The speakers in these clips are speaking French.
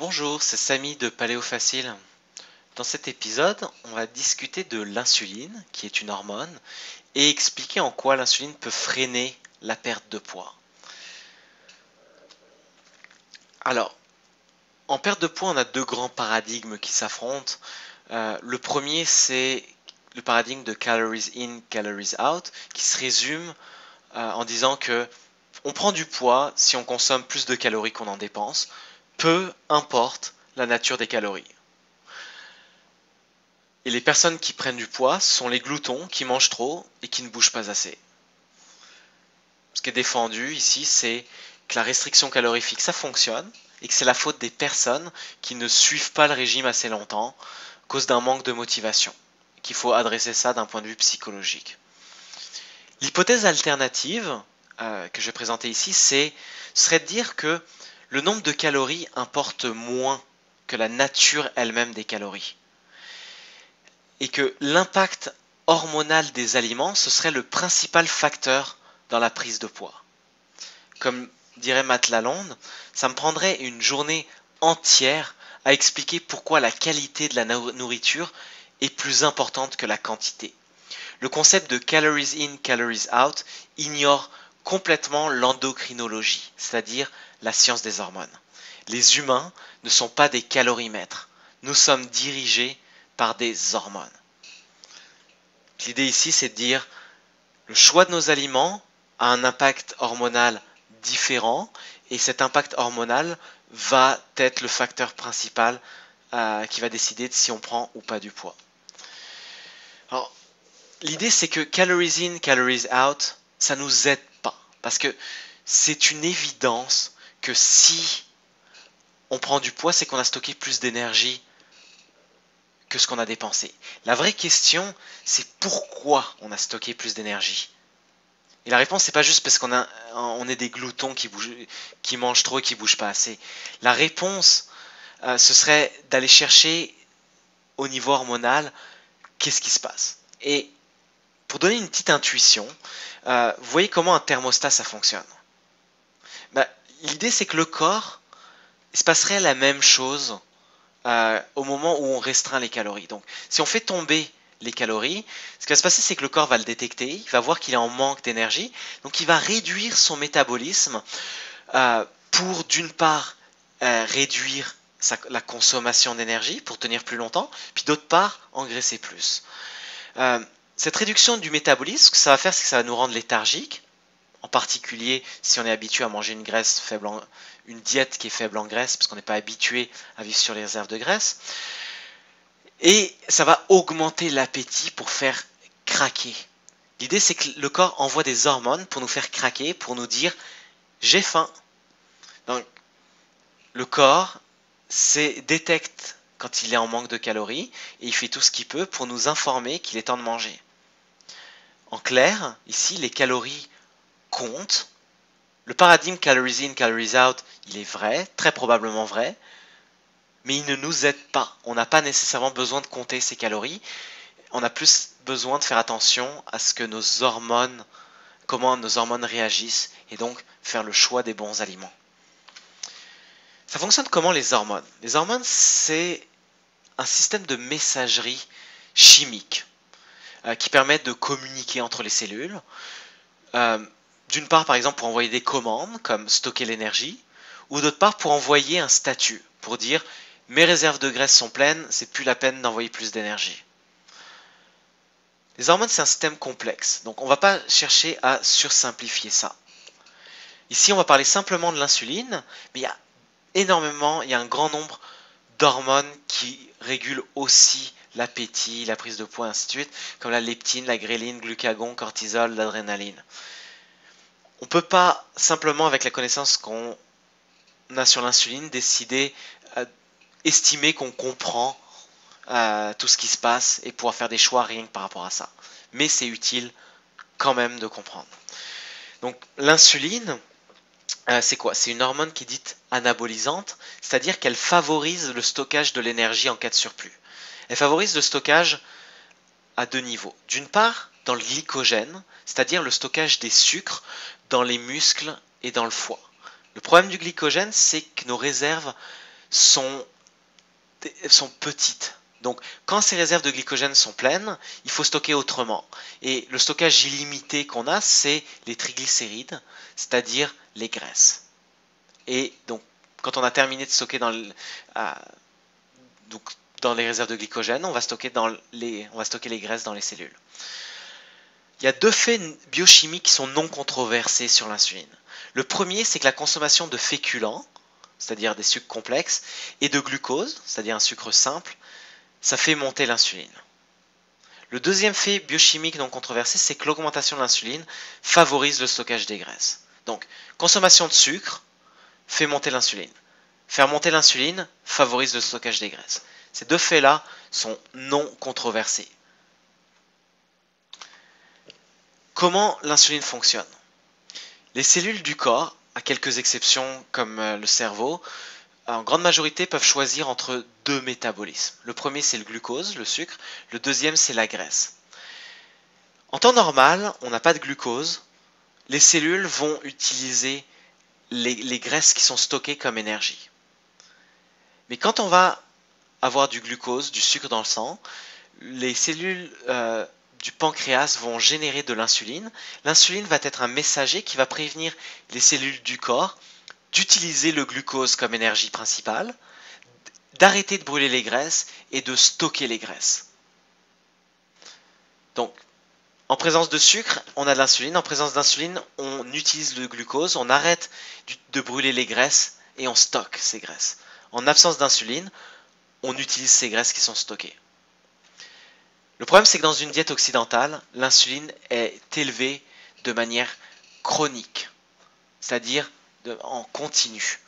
Bonjour, c'est Samy de Paléo Facile. Dans cet épisode, on va discuter de l'insuline, qui est une hormone, et expliquer en quoi l'insuline peut freiner la perte de poids. Alors, en perte de poids, on a deux grands paradigmes qui s'affrontent. Le premier, c'est le paradigme de calories in, calories out, qui se résume en disant que on prend du poids si on consomme plus de calories qu'on en dépense, peu importe la nature des calories. Et les personnes qui prennent du poids sont les gloutons qui mangent trop et qui ne bougent pas assez. Ce qui est défendu ici, c'est que la restriction calorifique, ça fonctionne, et que c'est la faute des personnes qui ne suivent pas le régime assez longtemps à cause d'un manque de motivation. Qu'il faut adresser ça d'un point de vue psychologique. L'hypothèse alternative que je vais présenter ici, serait de dire que le nombre de calories importe moins que la nature elle-même des calories. Et que l'impact hormonal des aliments, ce serait le principal facteur dans la prise de poids. Comme dirait Matt Lalonde, ça me prendrait une journée entière à expliquer pourquoi la qualité de la nourriture est plus importante que la quantité. Le concept de calories in, calories out ignore complètement l'endocrinologie, c'est-à-dire la science des hormones. Les humains ne sont pas des calorimètres. Nous sommes dirigés par des hormones. L'idée ici, c'est de dire le choix de nos aliments a un impact hormonal différent et cet impact hormonal va être le facteur principal qui va décider de si on prend ou pas du poids. Alors, l'idée, c'est que calories in, calories out, ça nous aide pas parce que c'est une évidence que si on prend du poids, c'est qu'on a stocké plus d'énergie que ce qu'on a dépensé. La vraie question, c'est pourquoi on a stocké plus d'énergie. Et la réponse, c'est pas juste parce on est des gloutons qui mangent trop et qui bougent pas assez. La réponse, ce serait d'aller chercher au niveau hormonal qu'est-ce qui se passe. Et pour donner une petite intuition, vous voyez comment un thermostat ça fonctionne. L'idée, c'est que le corps, il se passerait la même chose au moment où on restreint les calories. Donc, si on fait tomber les calories, ce qui va se passer, c'est que le corps va le détecter, il va voir qu'il est en manque d'énergie, donc il va réduire son métabolisme pour d'une part réduire la consommation d'énergie pour tenir plus longtemps, puis d'autre part engraisser plus. Cette réduction du métabolisme, ce que ça va faire, c'est que ça va nous rendre léthargiques, en particulier si on est habitué à manger une diète qui est faible en graisse, parce qu'on n'est pas habitué à vivre sur les réserves de graisse. Et ça va augmenter l'appétit pour faire craquer. L'idée, c'est que le corps envoie des hormones pour nous faire craquer, pour nous dire « j'ai faim ». Donc, le corps détecte quand il est en manque de calories et il fait tout ce qu'il peut pour nous informer qu'il est temps de manger. En clair, ici, les calories comptent. Le paradigme calories in, calories out, il est vrai, très probablement vrai, mais il ne nous aide pas. On n'a pas nécessairement besoin de compter ses calories. On a plus besoin de faire attention à ce que comment nos hormones réagissent, et donc faire le choix des bons aliments. Ça fonctionne comment les hormones? Les hormones, c'est un système de messagerie chimique qui permet de communiquer entre les cellules. D'une part, par exemple, pour envoyer des commandes, comme stocker l'énergie, ou d'autre part, pour envoyer un statut, pour dire « mes réserves de graisse sont pleines, c'est plus la peine d'envoyer plus d'énergie ». Les hormones, c'est un système complexe, donc on ne va pas chercher à sursimplifier ça. Ici, on va parler simplement de l'insuline, mais il y a un grand nombre d'hormones qui régulent aussi l'appétit, la prise de poids, ainsi de suite, comme la leptine, la gréline, glucagon, cortisol, l'adrénaline. On ne peut pas simplement, avec la connaissance qu'on a sur l'insuline, décider, estimer qu'on comprend tout ce qui se passe et pouvoir faire des choix rien que par rapport à ça. Mais c'est utile quand même de comprendre. Donc l'insuline, c'est quoi? C'est une hormone qui est dite anabolisante, c'est-à-dire qu'elle favorise le stockage de l'énergie en cas de surplus. Elle favorise le stockage à deux niveaux. D'une part, dans le glycogène, c'est-à-dire le stockage des sucres dans les muscles et dans le foie. Le problème du glycogène, c'est que nos réserves sont petites. Donc, quand ces réserves de glycogène sont pleines, il faut stocker autrement. Et le stockage illimité qu'on a, c'est les triglycérides, c'est-à-dire les graisses. Et donc, quand on a terminé de stocker dans les réserves de glycogène, on va stocker les graisses dans les cellules. Il y a deux faits biochimiques qui sont non controversés sur l'insuline. Le premier, c'est que la consommation de féculents, c'est-à-dire des sucres complexes, et de glucose, c'est-à-dire un sucre simple, ça fait monter l'insuline. Le deuxième fait biochimique non controversé, c'est que l'augmentation de l'insuline favorise le stockage des graisses. Donc, consommation de sucre fait monter l'insuline. Faire monter l'insuline favorise le stockage des graisses. Ces deux faits-là sont non controversés. Comment l'insuline fonctionne? Les cellules du corps, à quelques exceptions comme le cerveau, en grande majorité peuvent choisir entre deux métabolismes. Le premier, c'est le glucose, le sucre. Le deuxième, c'est la graisse. En temps normal, on n'a pas de glucose. Les cellules vont utiliser les graisses qui sont stockées comme énergie. Mais quand on va avoir du glucose, du sucre dans le sang, les cellules du pancréas vont générer de l'insuline. L'insuline va être un messager qui va prévenir les cellules du corps d'utiliser le glucose comme énergie principale, d'arrêter de brûler les graisses et de stocker les graisses. Donc, en présence de sucre, on a de l'insuline. En présence d'insuline, on utilise le glucose, on arrête de brûler les graisses et on stocke ces graisses. En absence d'insuline, on utilise ces graisses qui sont stockées. Le problème, c'est que dans une diète occidentale, l'insuline est élevée de manière chronique, c'est-à-dire en continu.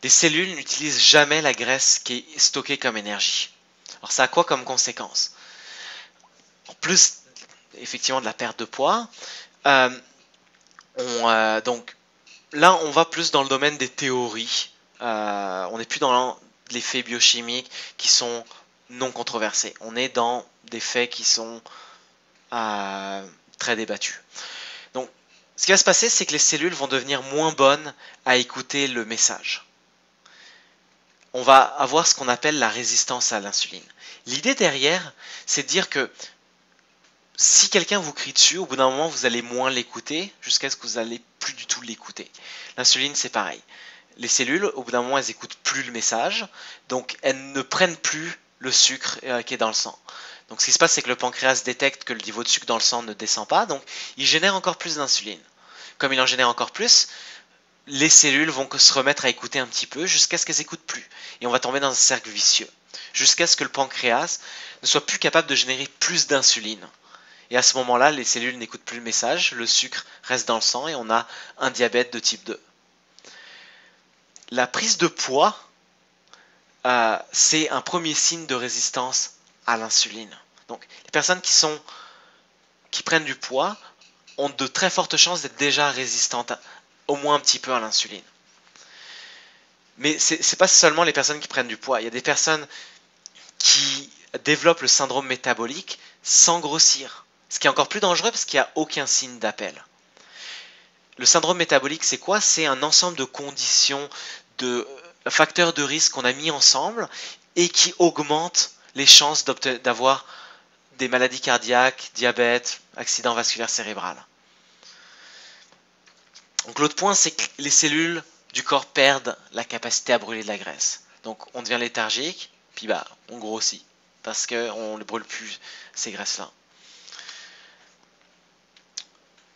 Les cellules n'utilisent jamais la graisse qui est stockée comme énergie. Alors ça a quoi comme conséquence? En plus, effectivement, de la perte de poids, donc là, on va plus dans le domaine des théories. On n'est plus dans les faits biochimiques qui sont non controversés. On est dans des faits qui sont très débattus. Donc, ce qui va se passer, c'est que les cellules vont devenir moins bonnes à écouter le message. On va avoir ce qu'on appelle la résistance à l'insuline. L'idée derrière, c'est de dire que si quelqu'un vous crie dessus, au bout d'un moment, vous allez moins l'écouter jusqu'à ce que vous n'allez plus du tout l'écouter. L'insuline, c'est pareil. Les cellules, au bout d'un moment, elles n'écoutent plus le message, donc elles ne prennent plus le sucre qui est dans le sang. Donc ce qui se passe, c'est que le pancréas détecte que le niveau de sucre dans le sang ne descend pas, donc il génère encore plus d'insuline. Comme il en génère encore plus, les cellules vont se remettre à écouter un petit peu jusqu'à ce qu'elles n'écoutent plus. Et on va tomber dans un cercle vicieux, jusqu'à ce que le pancréas ne soit plus capable de générer plus d'insuline. Et à ce moment-là, les cellules n'écoutent plus le message, le sucre reste dans le sang et on a un diabète de type 2. La prise de poids, c'est un premier signe de résistance à l'insuline. Donc, les personnes qui prennent du poids ont de très fortes chances d'être déjà résistantes, au moins un petit peu à l'insuline. Mais ce n'est pas seulement les personnes qui prennent du poids. Il y a des personnes qui développent le syndrome métabolique sans grossir. Ce qui est encore plus dangereux parce qu'il n'y a aucun signe d'appel. Le syndrome métabolique, c'est quoi? C'est un ensemble de conditions, de facteurs de risque qu'on a mis ensemble et qui augmentent les chances d'avoir des maladies cardiaques, diabète, accident vasculaire cérébral. Donc l'autre point, c'est que les cellules du corps perdent la capacité à brûler de la graisse. Donc on devient léthargique, puis on grossit parce qu'on ne brûle plus ces graisses-là.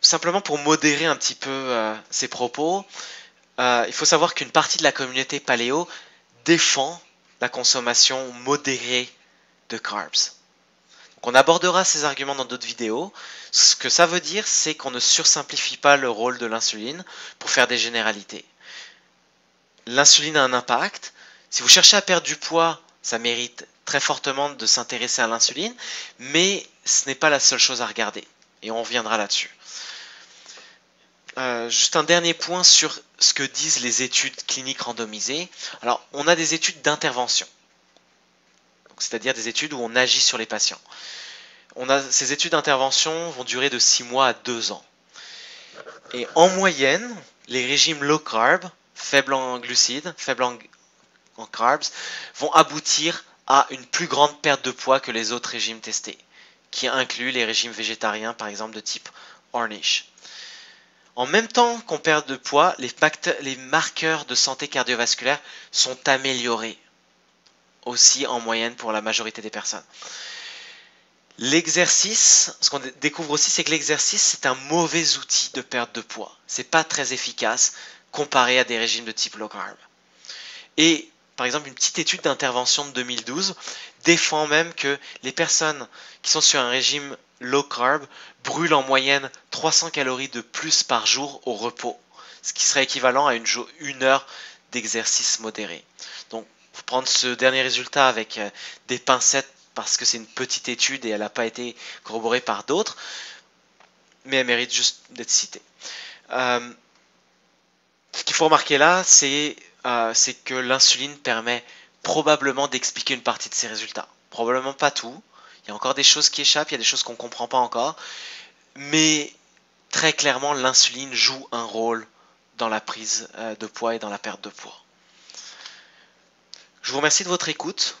Simplement pour modérer un petit peu ces propos, il faut savoir qu'une partie de la communauté paléo défend la consommation modérée de carbs. Donc on abordera ces arguments dans d'autres vidéos. Ce que ça veut dire, c'est qu'on ne sursimplifie pas le rôle de l'insuline pour faire des généralités. L'insuline a un impact. Si vous cherchez à perdre du poids, ça mérite très fortement de s'intéresser à l'insuline, mais ce n'est pas la seule chose à regarder. Et on reviendra là-dessus. Juste un dernier point sur ce que disent les études cliniques randomisées. Alors, on a des études d'intervention, c'est-à-dire des études où on agit sur les patients. Ces études d'intervention vont durer de 6 mois à 2 ans. Et en moyenne, les régimes low carb, faibles en glucides, faibles en en carbs vont aboutir à une plus grande perte de poids que les autres régimes testés, qui incluent les régimes végétariens par exemple de type Ornish. En même temps qu'on perd de poids, les marqueurs de santé cardiovasculaire sont améliorés aussi en moyenne pour la majorité des personnes. L'exercice, ce qu'on découvre aussi, c'est que l'exercice, c'est un mauvais outil de perte de poids. C'est pas très efficace comparé à des régimes de type low carb. Et par exemple, une petite étude d'intervention de 2012 défend même que les personnes qui sont sur un régime low carb brûlent en moyenne 300 calories de plus par jour au repos, ce qui serait équivalent à une heure d'exercice modéré. Donc, il faut prendre ce dernier résultat avec des pincettes parce que c'est une petite étude et elle n'a pas été corroborée par d'autres, mais elle mérite juste d'être citée. Ce qu'il faut remarquer là, c'est que l'insuline permet probablement d'expliquer une partie de ces résultats. Probablement pas tout. Il y a encore des choses qui échappent, il y a des choses qu'on ne comprend pas encore. Mais très clairement, l'insuline joue un rôle dans la prise de poids et dans la perte de poids. Je vous remercie de votre écoute.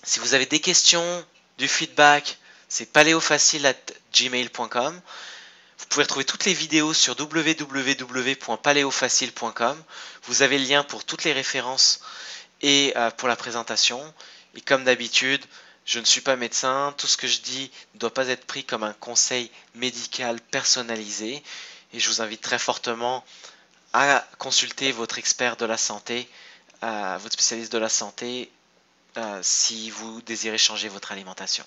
Si vous avez des questions, du feedback, c'est paléofacile@gmail.com. Vous pouvez retrouver toutes les vidéos sur www.paléofacile.com. Vous avez le lien pour toutes les références et pour la présentation. Et comme d'habitude, je ne suis pas médecin. Tout ce que je dis ne doit pas être pris comme un conseil médical personnalisé. Et je vous invite très fortement à consulter votre expert de la santé, votre spécialiste de la santé, si vous désirez changer votre alimentation.